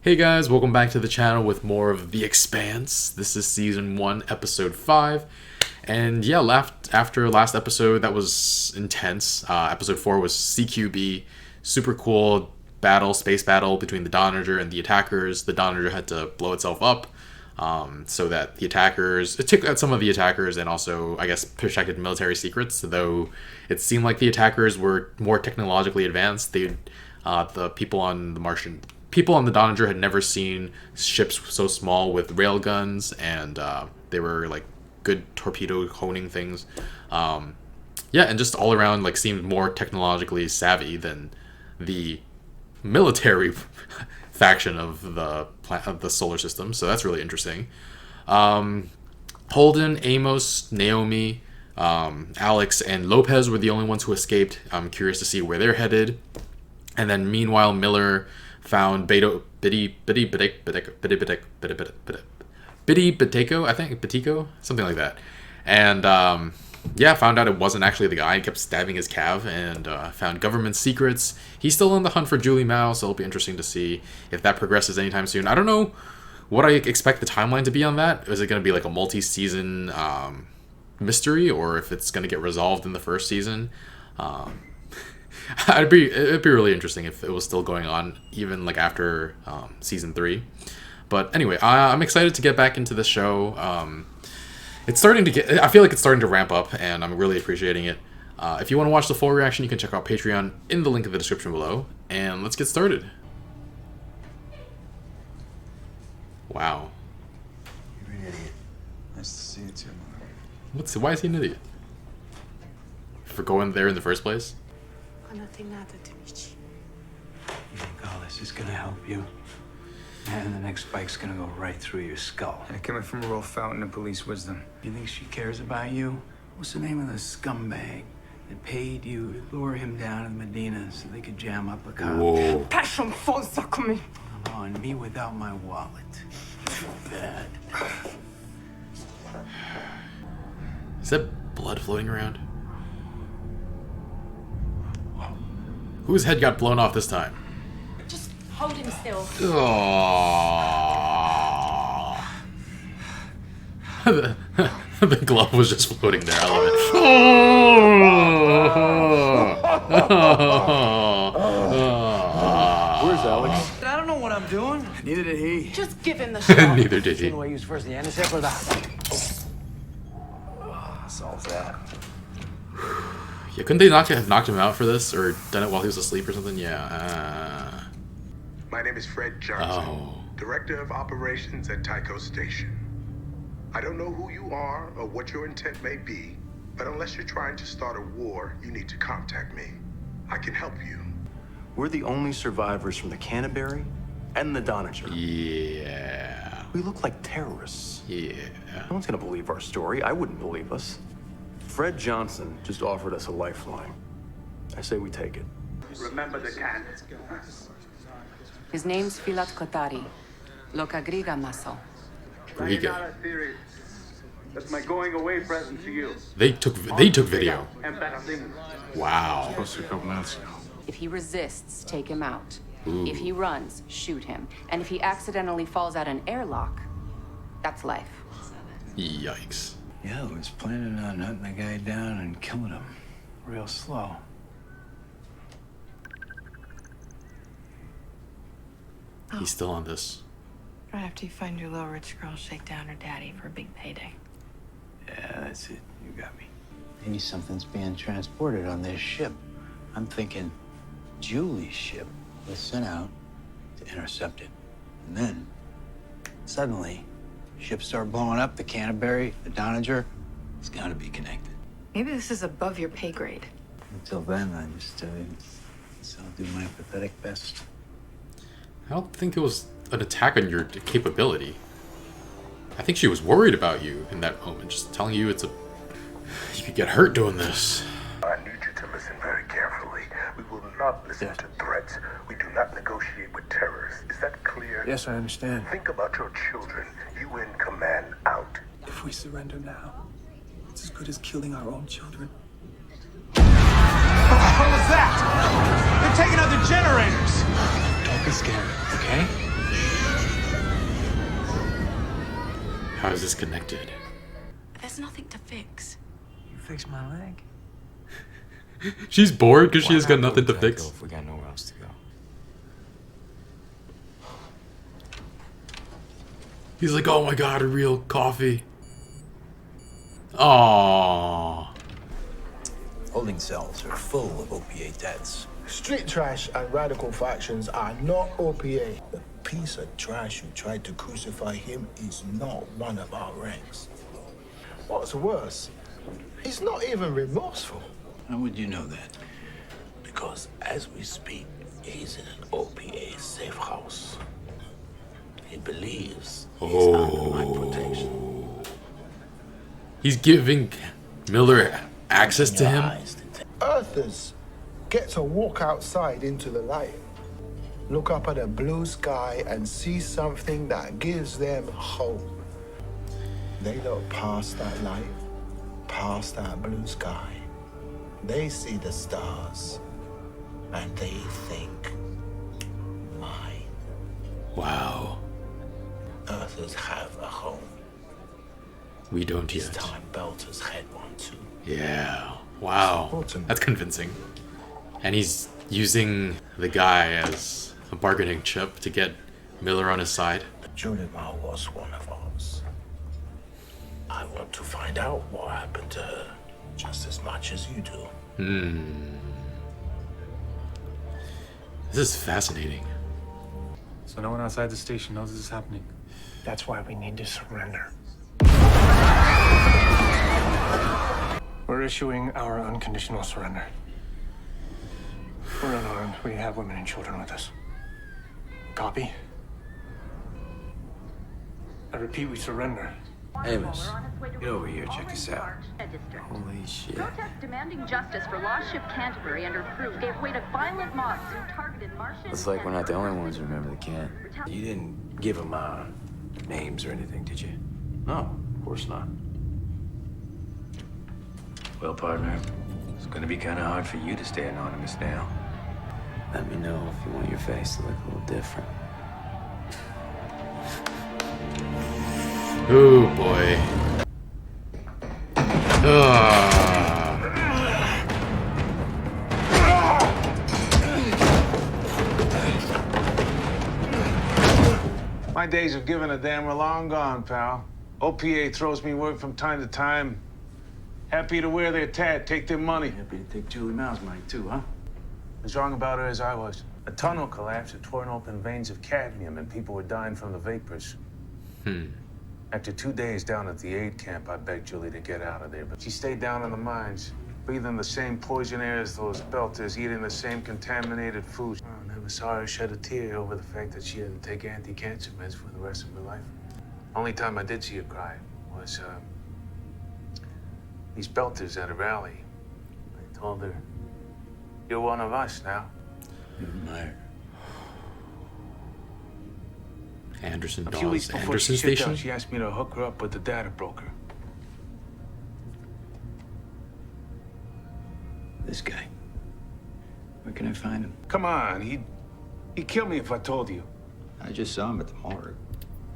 Hey guys, welcome back to the channel with more of The Expanse. This is Season 1, Episode 5. And yeah, after last episode, that was intense. Episode 4 was CQB. Super cool battle, space battle between the Donager and the attackers. The Donager had to blow itself up so that the attackers... It took out some of the attackers and also, I guess, protected military secrets. Though it seemed like the attackers were more technologically advanced. The people on the Martian... People on the Donager had never seen ships so small with railguns, and they were like good torpedo honing things. Yeah, and just all around like seemed more technologically savvy than the military faction of the solar system. So that's really interesting. Holden, Amos, Naomi, Alex, and Lopez were the only ones who escaped. I'm curious to see where they're headed. And then meanwhile, Miller found Bitico, I think, Bitico, something like that. And yeah, found out it wasn't actually the guy. He kept stabbing his cav, and found government secrets. He's still on the hunt for Julie Mao, so it'll be interesting to see if that progresses anytime soon. I don't know what I expect the timeline to be on that. Is it going to be like a multi-season mystery, or if it's going to get resolved in the first season? It'd be really interesting if it was still going on even like after season 3. But anyway, I'm excited to get back into the show. It's starting to get... I feel like it's starting to ramp up, and I'm really appreciating it. If you want to watch the full reaction, you can check out Patreon in the link in the description below. And let's get started. Wow. You're an idiot. Nice to see you too. Why is he an idiot? For going there in the first place? You think all this is gonna help you? And the next spike's gonna go right through your skull. I came from a real fountain of police wisdom. You think she cares about you? What's the name of the scumbag that paid you to lure him down to Medina so they could jam up a cop? Whoa. Passion Fonsa coming. Come on, me without my wallet. Bad. Is that blood floating around? Whose head got blown off this time? Just hold him still. The glove was just floating there. I love it. Where's Alex? I don't know what I'm doing. Neither did he. Just give him the shot. Neither did he. I use first the anesthetic or that. Solves that. Yeah, couldn't they have knocked him out for this, or done it while he was asleep or something? Yeah. My name is Fred Johnson, Oh. Director of Operations at Tycho Station. I don't know who you are or what your intent may be, but unless you're trying to start a war, you need to contact me. I can help you. We're the only survivors from the Canterbury and the Donager. Yeah. We look like terrorists. Yeah. No one's gonna believe our story. I wouldn't believe us. Fred Johnson just offered us a lifeline. I say we take it. Remember the can. His name's Filat Kotari. Loka Griga Maso. Riga. That's my going away present to you. They took video. And back things. Wow. Close a couple minutes ago. If he resists, take him out. Ooh. If he runs, shoot him. And if he accidentally falls out an airlock, that's life. Yikes. Yeah, I was planning on hunting the guy down and killing him. Real slow. He's still on this. Right after you find your little rich girl, shake down her daddy for a big payday. Yeah, that's it. You got me. Maybe something's being transported on this ship. I'm thinking Julie's ship was sent out to intercept it. And then, suddenly, ships start blowing up. The Canterbury, the Donager. It's gotta be connected. Maybe this is above your pay grade. Until then, I just I'll do my pathetic best. I don't think it was an attack on your capability. I think she was worried about you in that moment, just telling you you could get hurt doing this. I need you to listen very carefully. We will not listen to threats. We do not negotiate with terrorists. Is that clear? Yes, I understand. Think about your children. You in command out. If we surrender now, it's as good as killing our own children. What was that? They're taking out the generators. Don't be scared, okay? How is this connected? There's nothing to fix. You fix my leg? She's bored because she Why has got not nothing go to to fix. Tycho if we got nowhere else to go? He's like, oh my god, a real coffee. Aww. Holding cells are full of OPA deaths. Street trash and radical factions are not OPA. The piece of trash who tried to crucify him is not one of our ranks. What's worse, he's not even remorseful. How would you know that? Because as we speak, he's in an OPA safe house. He believes he's under my protection. He's giving Miller access to him? Earthers get to walk outside into the light, look up at a blue sky and see something that gives them hope. They look past that light, past that blue sky. They see the stars and they think, mine. Wow. Earthers have a home. We don't This yet. time Belters had one too. Yeah. Wow. That's convincing. And he's using the guy as a bargaining chip to get Miller on his side. Julima was one of ours. I want to find out what happened to her just as much as you do. This is fascinating. So no one outside the station knows this is happening. That's why we need to surrender. We're issuing our unconditional surrender. We're unarmed. We have women and children with us. Copy? I repeat, we surrender. Amos, get over here. Check this out. Holy shit. Protests demanding justice for lost ship Canterbury under crew gave way to violent mobs who targeted Martian. Looks like we're not the only ones who remember the can. You didn't give them names or anything, did you? No, of course not. Well, partner, it's gonna be kind of hard for you to stay anonymous now. Let me know if you want your face to look a little different. Oh boy. My days of giving a damn are long gone, pal. OPA throws me work from time to time. Happy to wear their tat, take their money. Happy to take Julie Mao's money too, huh? As wrong about her as I was. A tunnel collapsed, had torn open veins of cadmium, and people were dying from the vapors. After 2 days down at the aid camp, I begged Julie to get out of there, but she stayed down in the mines, breathing the same poison air as those belters, eating the same contaminated food. I never saw her shed a tear over the fact that she had to take anti-cancer meds for the rest of her life. Only time I did see her cry was these belters at a rally. I told her, "You're one of us now." Anderson A few weeks Dawes, before Anderson she shipped Station? out, she asked me to hook her up with the data broker. This guy. Where can I find him? Come on, he'd kill me if I told you. I just saw him at the morgue.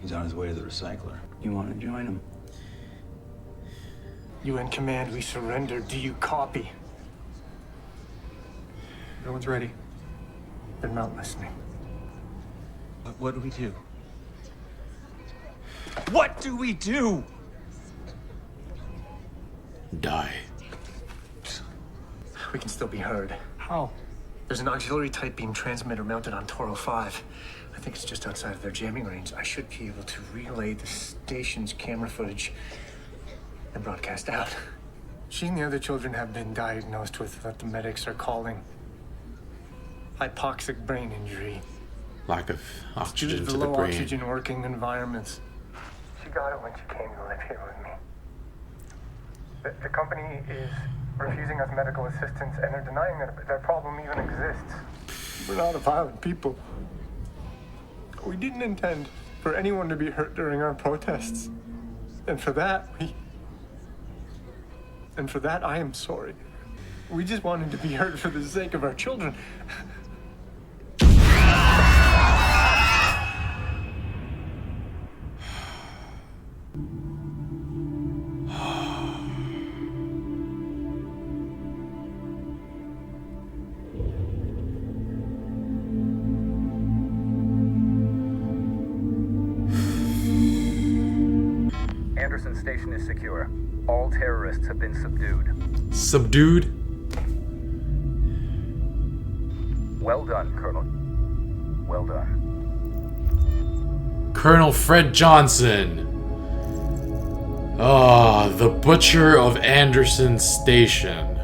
He's on his way to the recycler. You want to join him? You in command, we surrender. Do you copy? No one's ready. They're not listening. What do we do? What do we do? Die. We can still be heard. How? There's an auxiliary tight beam transmitter mounted on Toro 5. I think it's just outside of their jamming range. I should be able to relay the station's camera footage and broadcast out. She and the other children have been diagnosed with what the medics are calling hypoxic brain injury. Lack of Due oxygen to to the the low brain. oxygen working environments. She got it when she came to live here with me. The company is refusing us medical assistance, and they're denying that their problem even exists. We're not a violent people. We didn't intend for anyone to be hurt during our protests. And for that, I am sorry. We just wanted to be heard for the sake of our children. Anderson Station is secure. All terrorists have been subdued. Subdued? Well done, Colonel. Well done. Colonel Fred Johnson. Ah, the Butcher of Anderson Station.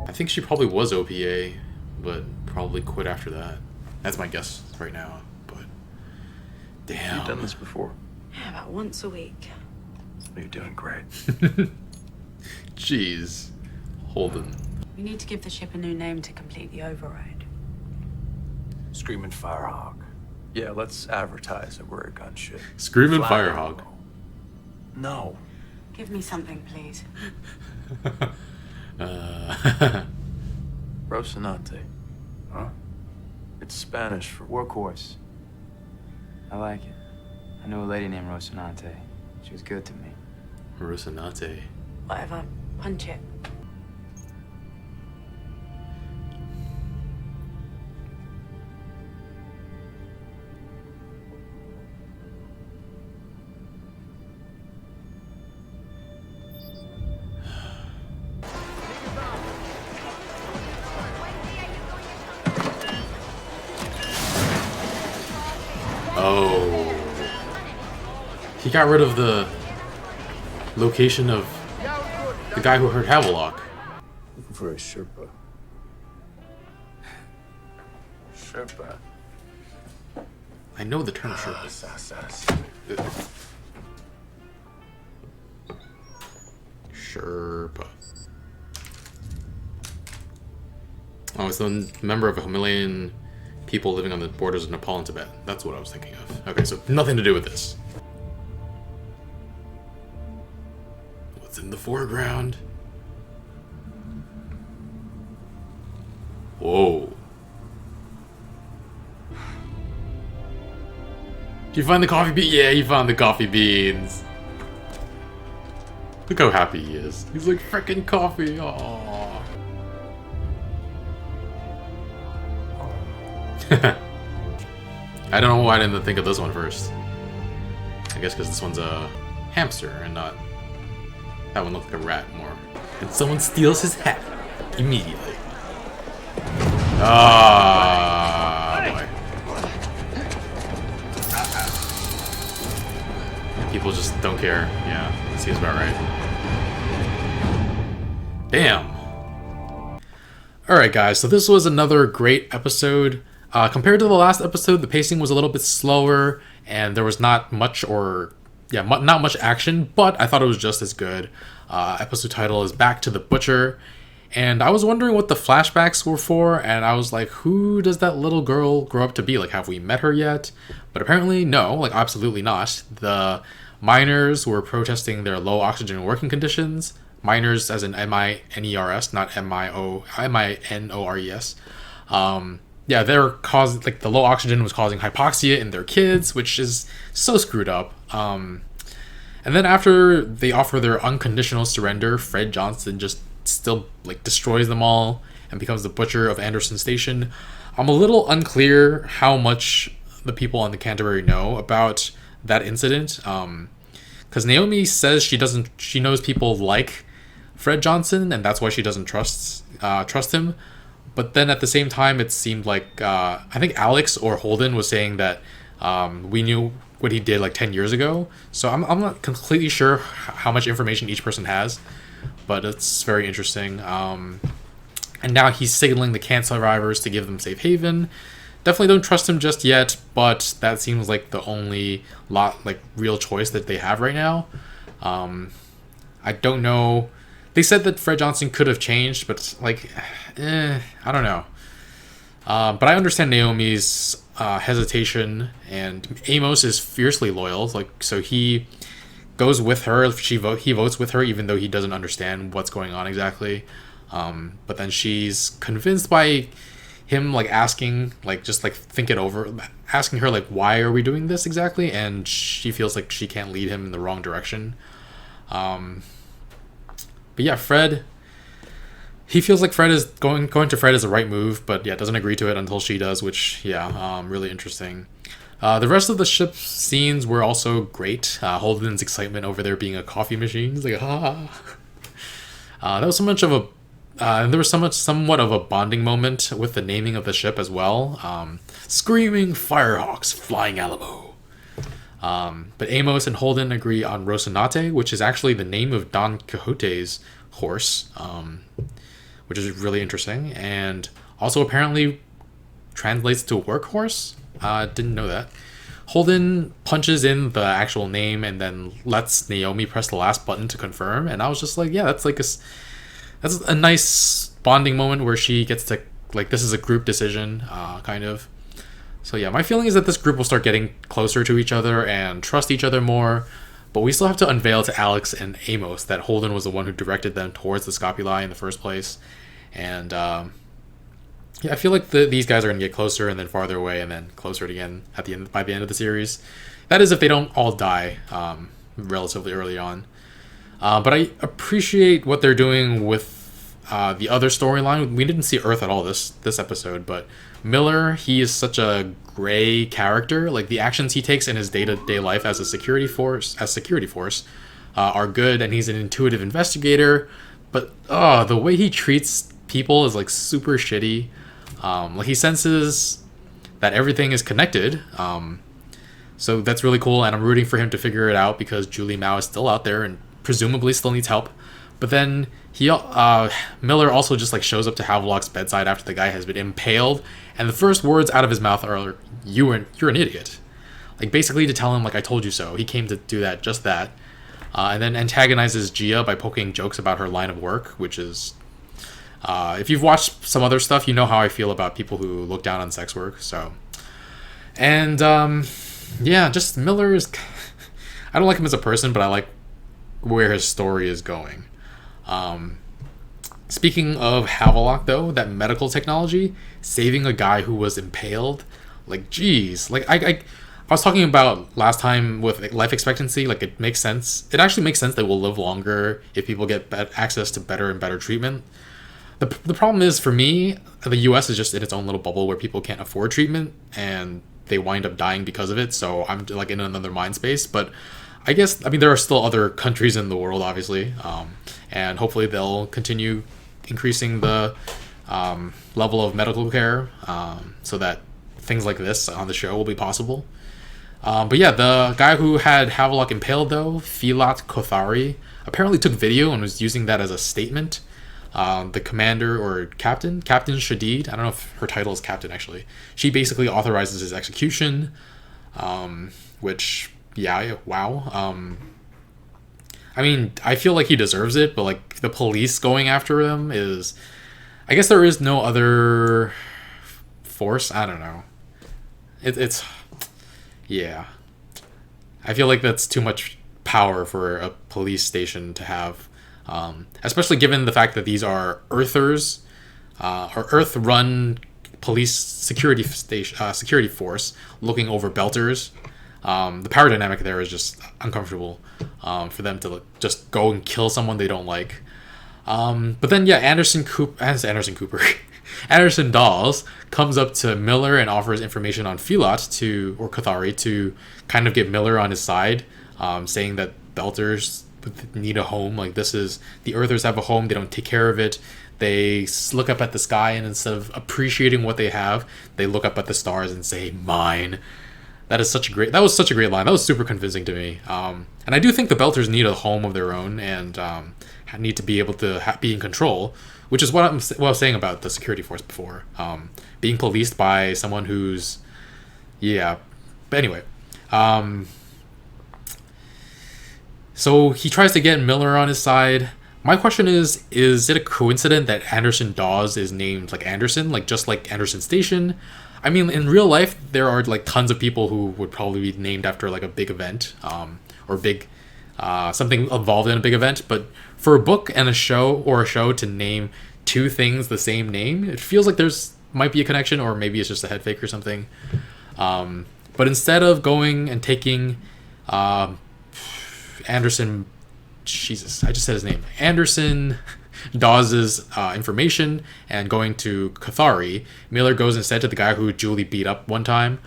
I think she probably was OPA, but probably quit after that. That's my guess right now, but damn. You've done this before? Yeah, about once a week. You're doing great. Jeez. Holden. We need to give the ship a new name to complete the override. Screaming Firehawk. Yeah, let's advertise that we're a gunship. Screaming Firehawk. No. Give me something, please. Rocinante. Huh? It's Spanish for workhorse. I like it. I knew a lady named Rocinante. She was good to me. Rocinante. Whatever. Punch it. Oh. He got rid of the location of the guy who heard Havelock. Looking for a Sherpa. Sherpa. I know the term Sherpa. Sherpa. Oh, it's the member of a Himalayan people living on the borders of Nepal and Tibet. That's what I was thinking of. Okay, so nothing to do with this. What's in the foreground? Whoa. Did you find the coffee bean? Yeah, you found the coffee beans. Look how happy he is. He's like, frickin' coffee. Aww. I don't know why I didn't think of this one first. I guess because this one's a hamster and not... That one looked like a rat more. And someone steals his hat immediately. Ah, boy. People just don't care. Yeah, seems about right. Damn. Alright guys, so this was another great episode. Compared to the last episode, the pacing was a little bit slower, and there was not much not much action, but I thought it was just as good. Episode title is Back to the Butcher, and I was wondering what the flashbacks were for, and I was like, who does that little girl grow up to be? Like, have we met her yet? But apparently, no, like, absolutely not. The miners were protesting their low oxygen working conditions. Miners as in M-I-N-E-R-S, not M-I-N-O-R-E-S. Yeah, they're causing, like, the low oxygen was causing hypoxia in their kids, which is so screwed up. And then after they offer their unconditional surrender, Fred Johnson just still, like, destroys them all and becomes the Butcher of Anderson Station. I'm a little unclear how much the people on the Canterbury know about that incident. Because Naomi says she knows people like Fred Johnson, and that's why she doesn't trust him. But then at the same time, it seemed like, I think Alex or Holden was saying that we knew what he did like 10 years ago. So I'm not completely sure how much information each person has, but it's very interesting. And now he's signaling the camp survivors to give them safe haven. Definitely don't trust him just yet, but that seems like the only real choice that they have right now. I don't know. They said that Fred Johnson could have changed, but like, I don't know. But I understand Naomi's hesitation, and Amos is fiercely loyal. Like, so he goes with her. He votes with her, even though he doesn't understand what's going on exactly. But then she's convinced by him, like, asking, like, just like think it over, asking her like, why are we doing this exactly? And she feels like she can't lead him in the wrong direction. But yeah, Fred, he feels like Fred is going to Fred is the right move, but yeah, doesn't agree to it until she does, which, yeah, really interesting. The rest of the ship scenes were also great. Holden's excitement over there being a coffee machine. He's like, ah. That was so much of a there was somewhat of a bonding moment with the naming of the ship as well. Screaming Firehawks, Flying Alamo. But Amos and Holden agree on Rocinante, which is actually the name of Don Quixote's horse, which is really interesting, and also apparently translates to workhorse. Didn't know that. Holden punches in the actual name and then lets Naomi press the last button to confirm, and I was just like, yeah, that's a nice bonding moment where she gets to, like, this is a group decision, kind of. So yeah, my feeling is that this group will start getting closer to each other and trust each other more, but we still have to unveil to Alex and Amos that Holden was the one who directed them towards the Scopuli in the first place. And yeah, I feel like these guys are going to get closer and then farther away and then closer again by the end of the series. That is if they don't all die relatively early on. But I appreciate what they're doing with the other storyline. We didn't see Earth at all this episode, but Miller, he is such a gray character. Like, the actions he takes in his day-to-day life as a security force are good, and he's an intuitive investigator. But the way he treats people is like super shitty. Like, he senses that everything is connected. So that's really cool, and I'm rooting for him to figure it out because Julie Mao is still out there and presumably still needs help. But then Miller also just like shows up to Havelock's bedside after the guy has been impaled, and the first words out of his mouth are, you're an idiot. Like, basically to tell him, like, I told you so. He came to do just that. And then antagonizes Gia by poking jokes about her line of work, which is... if you've watched some other stuff, you know how I feel about people who look down on sex work, so... And, yeah, just Miller is... I don't like him as a person, but I like where his story is going. Speaking of Havelock, though, that medical technology, saving a guy who was impaled, like, geez. Like, I was talking about last time with life expectancy, like, it makes sense. It actually makes sense that we'll live longer if people get access to better and better treatment. The problem is, for me, the US is just in its own little bubble where people can't afford treatment, and they wind up dying because of it, so I'm, like, in another mind space. But I guess, I mean, there are still other countries in the world, obviously, and hopefully they'll continue increasing the level of medical care so that things like this on the show will be possible. But yeah, the guy who had Havelock impaled, though, Filat Kothari, apparently took video and was using that as a statement. The commander or Captain Shadid, I don't know if her title is Captain, actually. She basically authorizes his execution, which, yeah, wow. I mean, I feel like he deserves it, but, like, the police going after him is... I guess there is no other force. I don't know. It's... Yeah. I feel like that's too much power for a police station to have. Especially given the fact that these are Earthers, or Earth-run police security force looking over Belters. The power dynamic there is just uncomfortable for them to just go and kill someone they don't like. But then, yeah, Anderson Dawes comes up to Miller and offers information on Filat or Kothari to kind of get Miller on his side, saying that Belters need a home. Like, this is... The Earthers have a home, they don't take care of it. They look up at the sky, and instead of appreciating what they have, they look up at the stars and say, mine. That was such a great line. That was super convincing to me. And I do think the Belters need a home of their own and need to be able to be in control, which is what I was saying about the security force before. Being policed by someone who's... Yeah. But anyway. So he tries to get Miller on his side. My question is it a coincidence that Anderson Dawes is named, like, Anderson? Like, just like Anderson Station? I mean, in real life, there are, like, tons of people who would probably be named after, like, a big event, or big, something involved in a big event. But for a book and a show to name two things the same name, it feels like might be a connection, or maybe it's just a head fake or something. But instead of going and taking Anderson... Jesus, I just said his name. Anderson Dawes' information and going to Kothari, Miller goes instead to the guy who Julie beat up one time.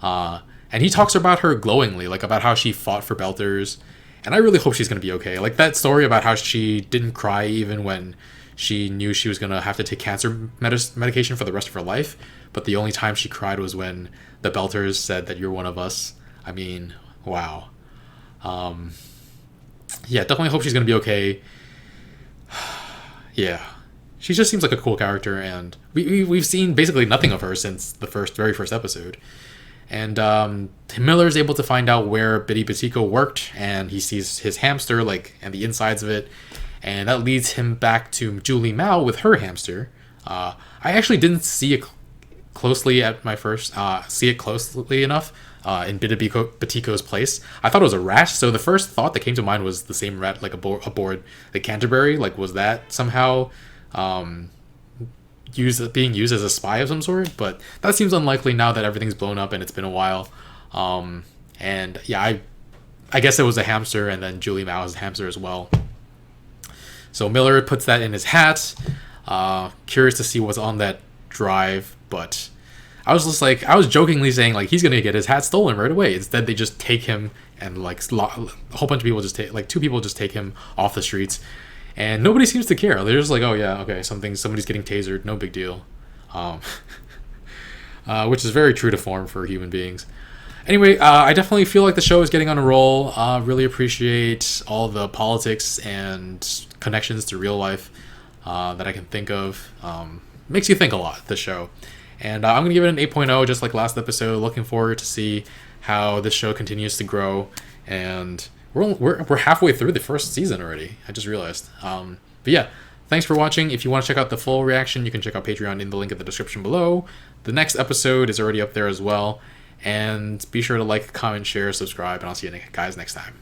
And And he talks about her glowingly, like about how she fought for Belters. And I really hope she's going to be okay. Like that story about how she didn't cry even when she knew she was going to have to take cancer medication for the rest of her life. But the only time she cried was when the Belters said that you're one of us. I mean, wow. Yeah, definitely hope she's going to be okay. Yeah. She just seems like a cool character, and we've seen basically nothing of her since the very first episode. And Miller is able to find out where Bitty Batico worked, and he sees his hamster, like, and the insides of it, and that leads him back to Julie Mao with her hamster. I actually didn't see it closely at my first closely enough in Bitty Batico's place. I thought it was a rat, so the first thought that came to mind was the same rat, like aboard the Canterbury. Like, was that somehow being used as a spy of some sort? But that seems unlikely now that everything's blown up and it's been a while. And yeah, I guess it was a hamster, and then Julie Mao is a hamster as well. So Miller puts that in his hat. Curious to see what's on that drive, but I was just like, I was jokingly saying like he's gonna get his hat stolen right away. Instead, they just take him, and like a whole bunch of people just take, like 2 people just take him off the streets. And nobody seems to care. They're just like, oh yeah, okay, somebody's getting tasered, no big deal. Which is very true to form for human beings. Anyway, I definitely feel like the show is getting on a roll. Really appreciate all the politics and connections to real life that I can think of. Makes you think a lot, the show. And I'm going to give it an 8.0, just like last episode. Looking forward to see how this show continues to grow. And we're halfway through the first season already. I just realized. But yeah, thanks for watching. If you want to check out the full reaction, you can check out Patreon in the link in the description below. The next episode is already up there as well. And be sure to like, comment, share, subscribe, and I'll see you guys next time.